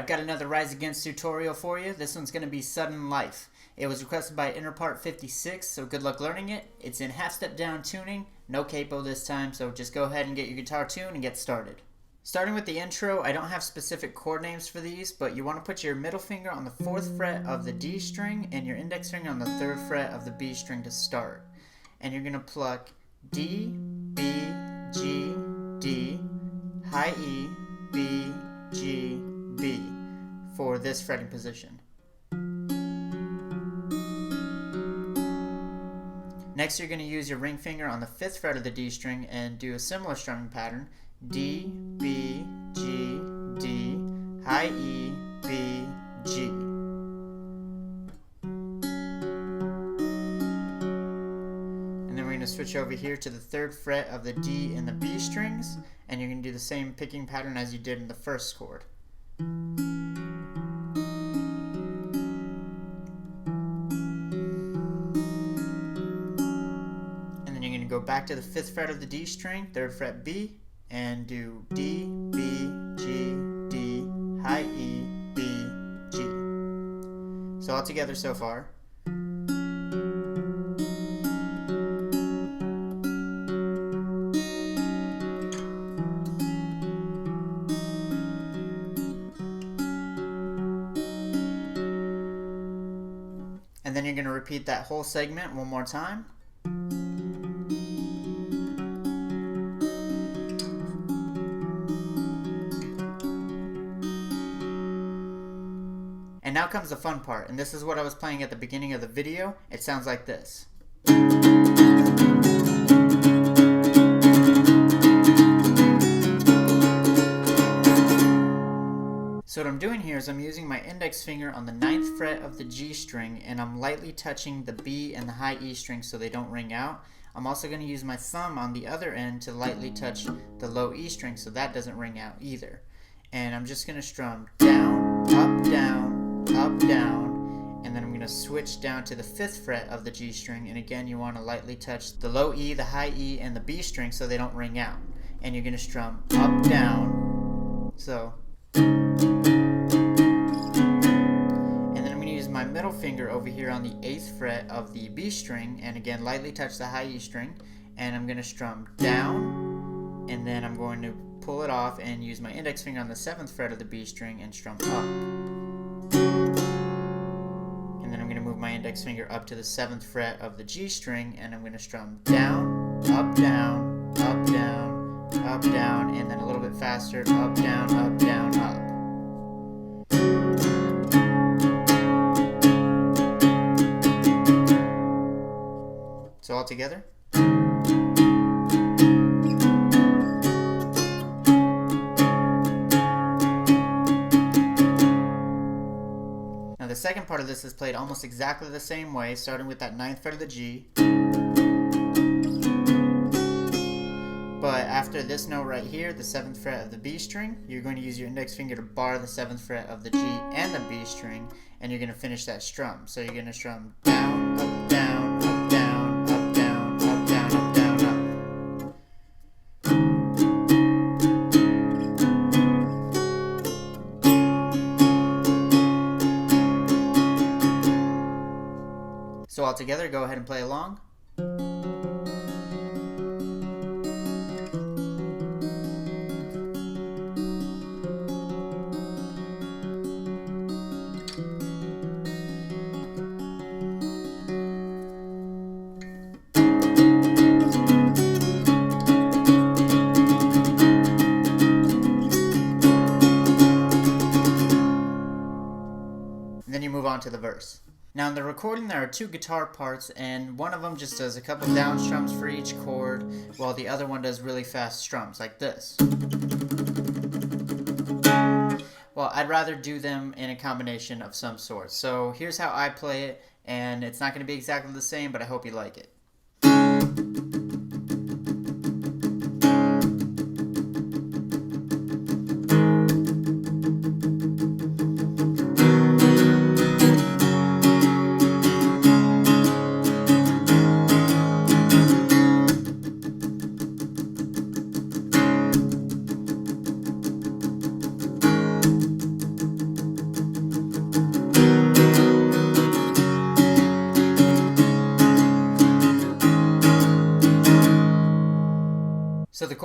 I've got another Rise Against tutorial for you. This one's going to be Sudden Life. It was requested by Interpart 56, so good luck learning it. It's in half-step down tuning, no capo this time, so just go ahead and get your guitar tuned and get started. Starting with the intro, I don't have specific chord names for these, but you want to put your middle finger on the 4th fret of the D string and your index finger on the 3rd fret of the B string to start. And you're going to pluck D, B, G, D, high E, B, G, B for this fretting position. Next, you're going to use your ring finger on the 5th fret of the D string and do a similar strumming pattern. D, B, G, D, high E, B, G. And then we're going to switch over here to the 3rd fret of the D and the B strings, and you're going to do the same picking pattern as you did in the first chord. Go back to the 5th fret of the D string, 3rd fret B, and do D, B, G, D, high E, B, G. So all together so far. And then you're going to repeat that whole segment one more time. And now comes the fun part, and this is what I was playing at the beginning of the video. It sounds like this. So what I'm doing here is I'm using my index finger on the 9th fret of the G string, and I'm lightly touching the B and the high E string so they don't ring out. I'm also going to use my thumb on the other end to lightly touch the low E string so that doesn't ring out either. And I'm just going to strum down, up, down, up, down, and then I'm going to switch down to the 5th fret of the G string, and again you want to lightly touch the low E, the high E, and the B string so they don't ring out. And you're going to strum up, down, so. And then I'm going to use my middle finger over here on the 8th fret of the B string, and again lightly touch the high E string, and I'm going to strum down, and then I'm going to pull it off and use my index finger on the 7th fret of the B string and strum up. And then I'm going to move my index finger up to the 7th fret of the G string, and I'm going to strum down, up, down, up, down, up, down, and then a little bit faster, up, down, up, down, up. So all together. The second part of this is played almost exactly the same way, starting with that 9th fret of the G. But after this note right here, the 7th fret of the B string, you're going to use your index finger to bar the 7th fret of the G and the B string, and you're going to finish that strum. So you're going to strum down, up, down, up, down, up, down, up, down, up, down, up. So all together, go ahead and play along. And then you move on to the verse. Now in the recording there are 2 guitar parts, and one of them just does a couple down strums for each chord, while the other one does really fast strums, like this. Well, I'd rather do them in a combination of some sort. So here's how I play it, and it's not going to be exactly the same, but I hope you like it.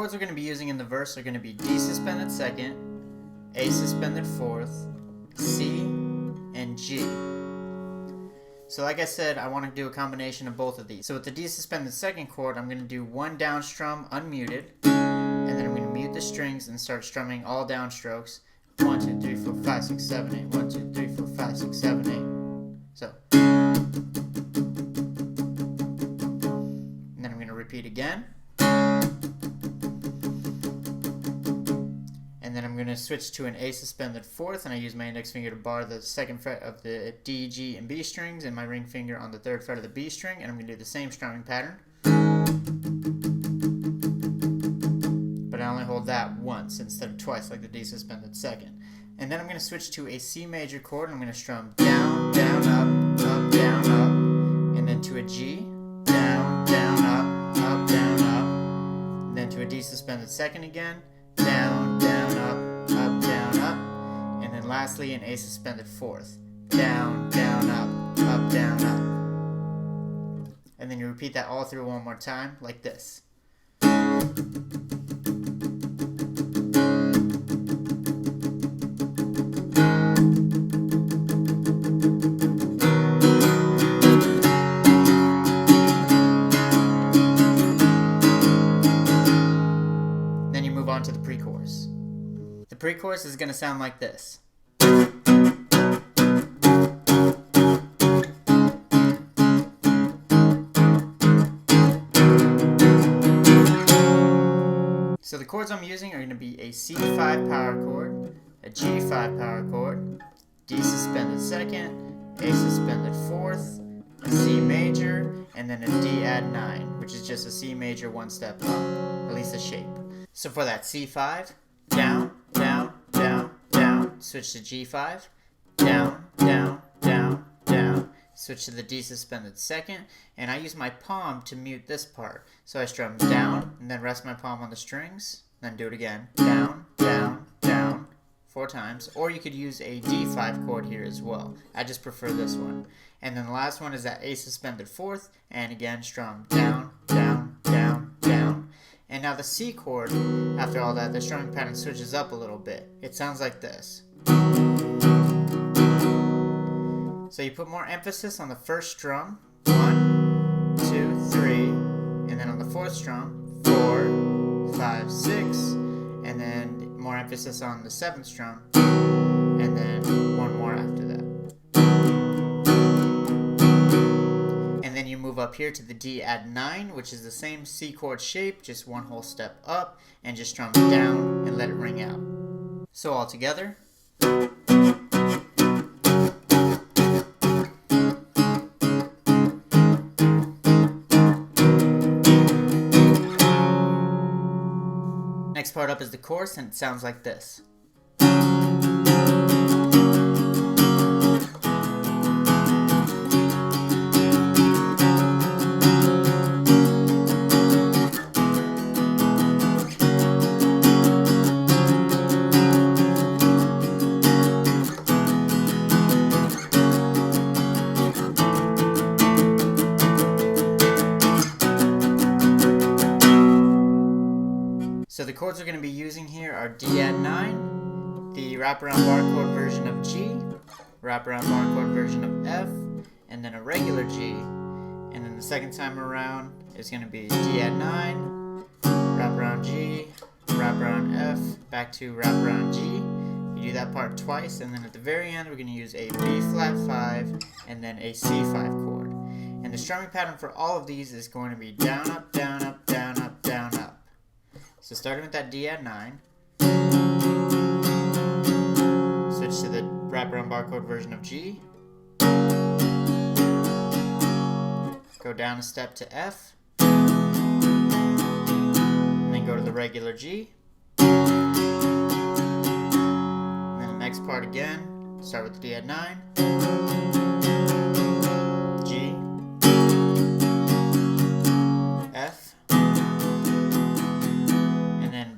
chords we're going to be using in the verse are going to be D suspended second, A suspended fourth, C, and G. So like I said, I want to do a combination of both of these. So with the D suspended second chord, I'm going to do one down strum unmuted, and then I'm going to mute the strings and start strumming all downstrokes. 1, 2, 3, 4, 5, 6, 7, 8. 1, 2, 3, 4, 5, 6, 7, 8. So. And then I'm going to repeat again. And then I'm going to switch to an A suspended fourth, and I use my index finger to bar the second fret of the D, G, and B strings, and my ring finger on the third fret of the B string, and I'm going to do the same strumming pattern. But I only hold that once instead of twice like the D suspended second. And then I'm going to switch to a C major chord, and I'm going to strum down, down, up, up, down, up, and then to a G, down, down, up, up, down, up, and then to a D suspended second again, down, down, up, up, down, up, and then lastly an A suspended fourth, down, down, up, up, down, up. And then you repeat that all through one more time, like this. Then you move on to the pre-chorus. The pre-chorus is going to sound like this. So the chords I'm using are going to be a C5 power chord, a G5 power chord, D suspended second, A suspended fourth, a C major, and then a D add 9, which is just a C major one step up, at least a shape. So for that C5, down, down, down, down, switch to G5, down, down, down, down, switch to the D suspended second, and I use my palm to mute this part. So I strum down, and then rest my palm on the strings, then do it again, down, down, down, 4 times, or you could use a D5 chord here as well. I just prefer this one. And then the last one is that A suspended fourth, and again strum down, down, down, down. And now the C chord, after all that, the strumming pattern switches up a little bit. It sounds like this. So you put more emphasis on the first strum, 1, 2, 3, and then on the fourth strum, 4, 5, 6, and then more emphasis on the seventh strum, and then one more after that. And then you move up here to the D add 9, which is the same C chord shape, just one whole step up, and just strum down and let it ring out. So all together. Next part up is the chorus, and it sounds like this. So the chords we're going to be using here are D add 9, the wraparound bar chord version of G, wraparound bar chord version of F, and then a regular G. And then the second time around is going to be D add 9, wraparound G, wraparound F, back to wraparound G. You do that part twice, and then at the very end we're going to use a B flat 5 and then a C5 chord. And the strumming pattern for all of these is going to be down, up, down, up, down, up, down, up. So starting with that D add 9, switch to the wraparound bar chord version of G, go down a step to F, and then go to the regular G, and then the next part again, start with the D add 9, G, F,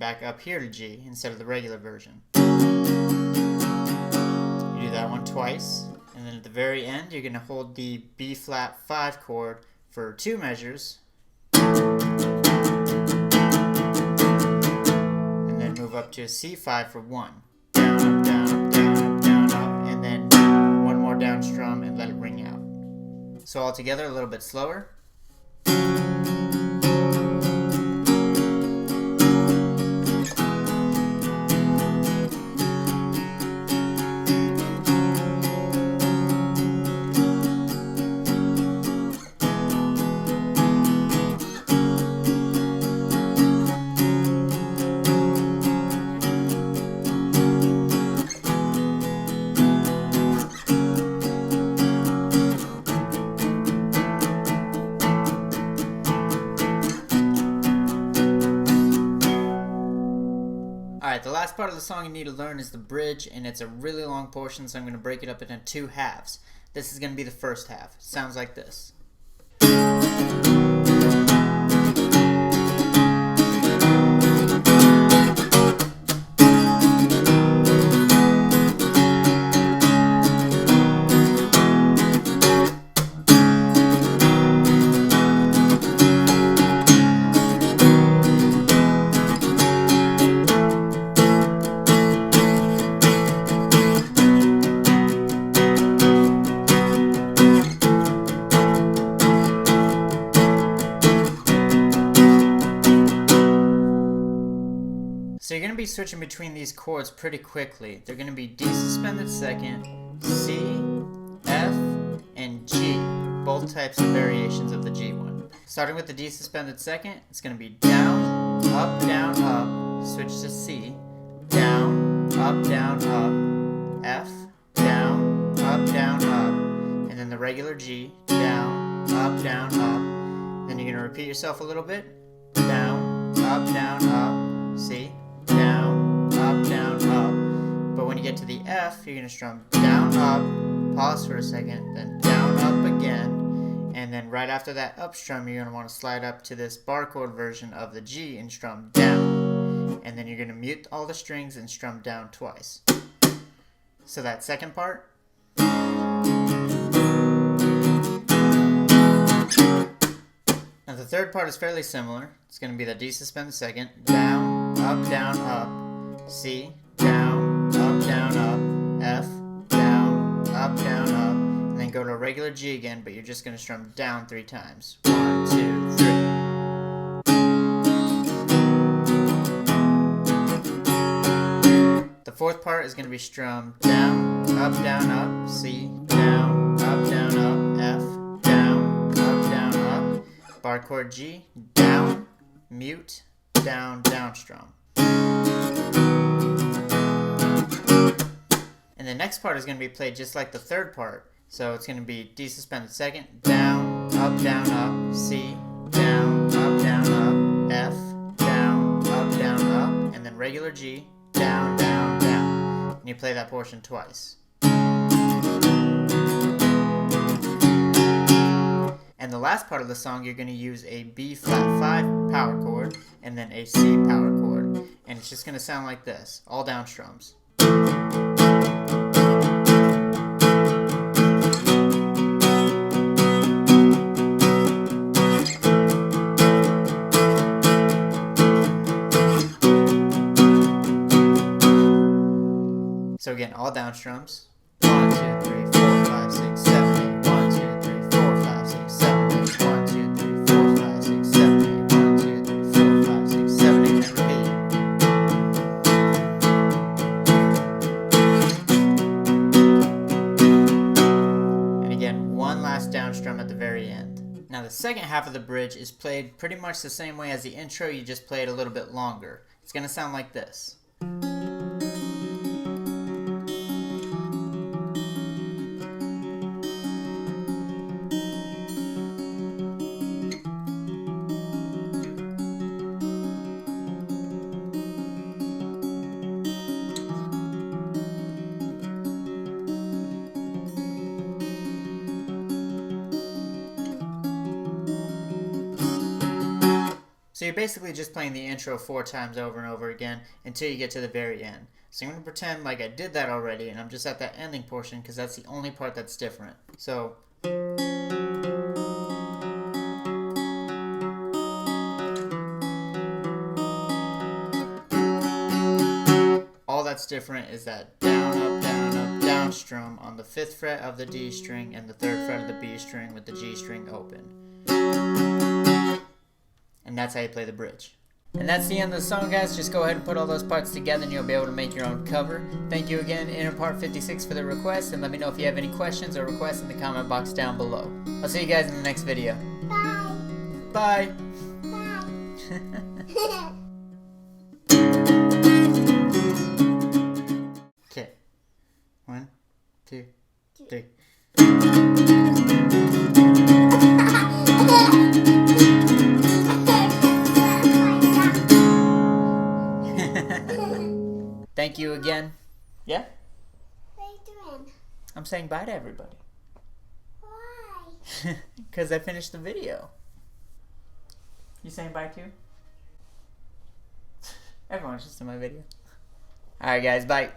back up here to G instead of the regular version. You do that one twice, and then at the very end you're going to hold the B flat 5 chord for 2 measures, and then move up to a C5 for 1. Down, up, down, up, down, up, down, up, and then one more down strum and let it ring out. So all together a little bit slower. Alright, the last part of the song you need to learn is the bridge, and it's a really long portion, so I'm going to break it up into 2 halves. This is going to be the first half. It sounds like this. So you're going to be switching between these chords pretty quickly. They're going to be D suspended second, C, F, and G. Both types of variations of the G one. Starting with the D suspended second, it's going to be down, up, switch to C, down, up, F, down, up, and then the regular G, down, up. Then you're going to repeat yourself a little bit, down, up, C, down, up. But when you get to the F, you're going to strum down, up, pause for a second, then down, up again, and then right after that up strum, you're going to want to slide up to this bar chord version of the G and strum down. And then you're going to mute all the strings and strum down twice. So that second part. Now the third part is fairly similar. It's going to be the D suspended second, down, up, C, down, up, F, down, up, and then go to a regular G again, but you're just going to strum down 3 times. 1, 2, 3. The fourth part is going to be strummed down, up, C, down, up, F, down, up, bar chord G, down, mute, down strum. And the next part is going to be played just like the third part. So it's going to be D suspended second, down, up, C, down, up, F, down, up, and then regular G, down. And you play that portion twice. And the last part of the song, you're going to use a B flat 5 power chord and then a C power chord. And it's just going to sound like this, all down strums. So again, all down strums. 1, 2, 3, 4, 5, 6, 7, 8. 1, 2, 3, 4, 5, 6, 7, 8. 1, 2, 3, 4, 5, 6, 7, 8. 1, 2, 3, 4, 5, 6, 7, 8. And repeat. And again, one last down strum at the very end. Now the second half of the bridge is played pretty much the same way as the intro, you just play it a little bit longer. It's going to sound like this. So you're basically just playing the intro 4 times over and over again until you get to the very end. So I'm going to pretend like I did that already and I'm just at that ending portion because that's the only part that's different. So what's different is that down strum on the 5th fret of the D string and the 3rd fret of the B string with the G string open. And that's how you play the bridge. And that's the end of the song, guys. Just go ahead and put all those parts together and you'll be able to make your own cover. Thank you again, Inner Part 56, for the request, and let me know if you have any questions or requests in the comment box down below. I'll see you guys in the next video. Bye. Bye. Bye. Okay. 1, 2, 3. Thank you again. Yeah? What are you doing? I'm saying bye to everybody. Why? Because I finished the video. You saying bye too? Everyone's just in my video. Alright guys, bye.